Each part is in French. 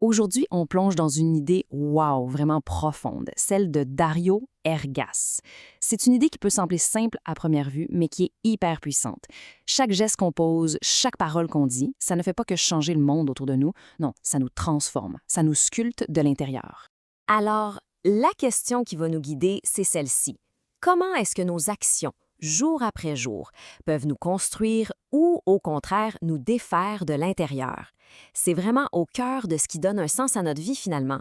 Aujourd'hui, on plonge dans une idée wow, vraiment profonde, celle de Dario Ergas. C'est une idée qui peut sembler simple à première vue, mais qui est hyper puissante. Chaque geste qu'on pose, chaque parole qu'on dit, ça ne fait pas que changer le monde autour de nous, non, ça nous transforme, ça nous sculpte de l'intérieur. Alors, la question qui va nous guider, c'est celle-ci. Comment est-ce que nos actions, jour après jour, peuvent nous construire ou, au contraire, nous défaire de l'intérieur? C'est vraiment au cœur de ce qui donne un sens à notre vie finalement.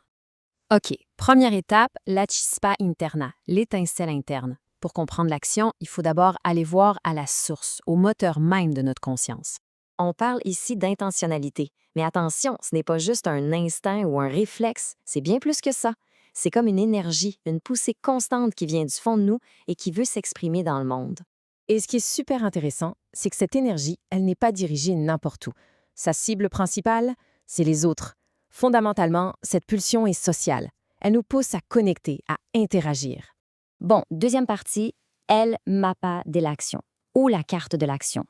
OK, première étape, la chispa interna, l'étincelle interne. Pour comprendre l'action, il faut d'abord aller voir à la source, au moteur même de notre conscience. On parle ici d'intentionnalité. Mais attention, ce n'est pas juste un instinct ou un réflexe, c'est bien plus que ça. C'est comme une énergie, une poussée constante qui vient du fond de nous et qui veut s'exprimer dans le monde. Et ce qui est super intéressant, c'est que cette énergie, elle n'est pas dirigée n'importe où. Sa cible principale, c'est les autres. Fondamentalement, cette pulsion est sociale. Elle nous pousse à connecter, à interagir. Bon, deuxième partie, el mapa de l'action, ou la carte de l'action.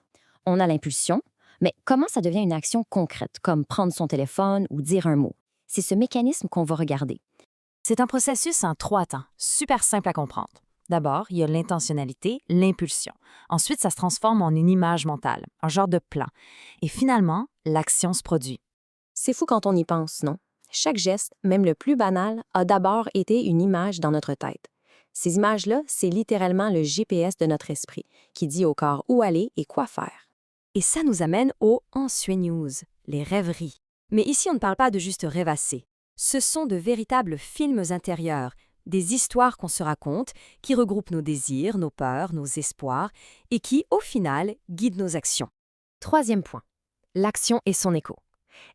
On a l'impulsion, mais comment ça devient une action concrète, comme prendre son téléphone ou dire un mot? C'est ce mécanisme qu'on va regarder. C'est un processus en 3 temps, super simple à comprendre. D'abord, il y a l'intentionnalité, l'impulsion. Ensuite, ça se transforme en une image mentale, un genre de plan. Et finalement, l'action se produit. C'est fou quand on y pense, non? Chaque geste, même le plus banal, a d'abord été une image dans notre tête. Ces images-là, c'est littéralement le GPS de notre esprit, qui dit au corps où aller et quoi faire. Et ça nous amène au ensueños, les rêveries. Mais ici, on ne parle pas de juste rêvasser. Ce sont de véritables films intérieurs, des histoires qu'on se raconte, qui regroupent nos désirs, nos peurs, nos espoirs, et qui, au final, guident nos actions. Troisième point, l'action et son écho.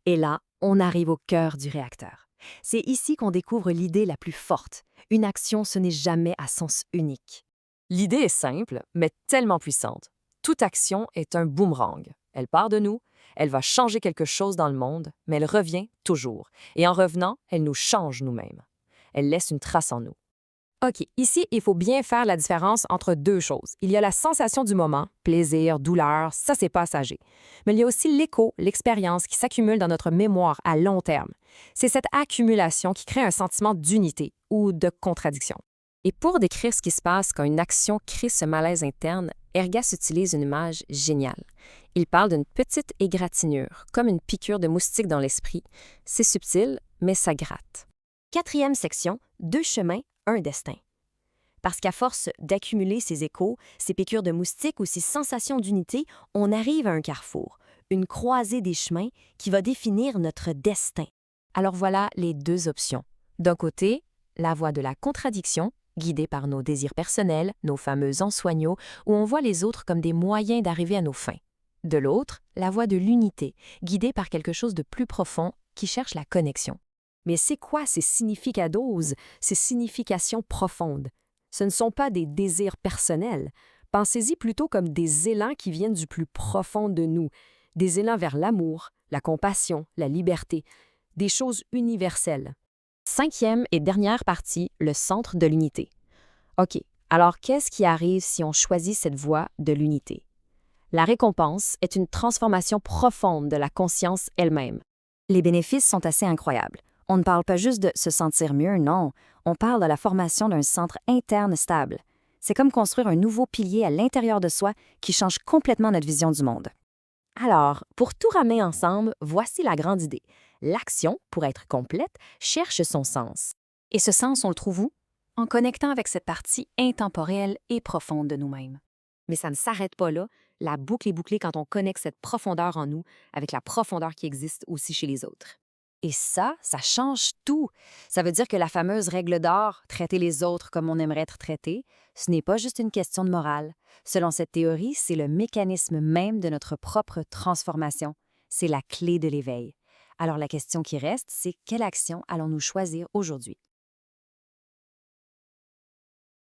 Et là, on arrive au cœur du réacteur. C'est ici qu'on découvre l'idée la plus forte. Une action, ce n'est jamais à sens unique. L'idée est simple, mais tellement puissante. Toute action est un boomerang. Elle part de nous, elle va changer quelque chose dans le monde, mais elle revient toujours. Et en revenant, elle nous change nous-mêmes. Elle laisse une trace en nous. OK, ici, il faut bien faire la différence entre deux choses. Il y a la sensation du moment, plaisir, douleur, ça c'est passager. Mais il y a aussi l'écho, l'expérience qui s'accumule dans notre mémoire à long terme. C'est cette accumulation qui crée un sentiment d'unité ou de contradiction. Et pour décrire ce qui se passe quand une action crée ce malaise interne, Ergas utilise une image géniale. Il parle d'une petite égratignure, comme une piqûre de moustique dans l'esprit. C'est subtil, mais ça gratte. Quatrième section, 2 chemins, un destin. Parce qu'à force d'accumuler ces échos, ces piqûres de moustiques ou ces sensations d'unité, on arrive à un carrefour, une croisée des chemins qui va définir notre destin. Alors voilà les deux options. D'un côté, la voie de la contradiction, guidée par nos désirs personnels, nos fameux ensoignaux, où on voit les autres comme des moyens d'arriver à nos fins. De l'autre, la voie de l'unité, guidée par quelque chose de plus profond qui cherche la connexion. Mais c'est quoi ces significados, ces significations profondes? Ce ne sont pas des désirs personnels. Pensez-y plutôt comme des élans qui viennent du plus profond de nous, des élans vers l'amour, la compassion, la liberté, des choses universelles. Cinquième et dernière partie, le centre de l'unité. OK, alors qu'est-ce qui arrive si on choisit cette voie de l'unité? La récompense est une transformation profonde de la conscience elle-même. Les bénéfices sont assez incroyables. On ne parle pas juste de se sentir mieux, non. On parle de la formation d'un centre interne stable. C'est comme construire un nouveau pilier à l'intérieur de soi qui change complètement notre vision du monde. Alors, pour tout ramener ensemble, voici la grande idée. L'action, pour être complète, cherche son sens. Et ce sens, on le trouve où? En connectant avec cette partie intemporelle et profonde de nous-mêmes. Mais ça ne s'arrête pas là. La boucle est bouclée quand on connecte cette profondeur en nous avec la profondeur qui existe aussi chez les autres. Et ça change tout. Ça veut dire que la fameuse règle d'or, traiter les autres comme on aimerait être traité, ce n'est pas juste une question de morale. Selon cette théorie, c'est le mécanisme même de notre propre transformation. C'est la clé de l'éveil. Alors la question qui reste, c'est quelle action allons-nous choisir aujourd'hui?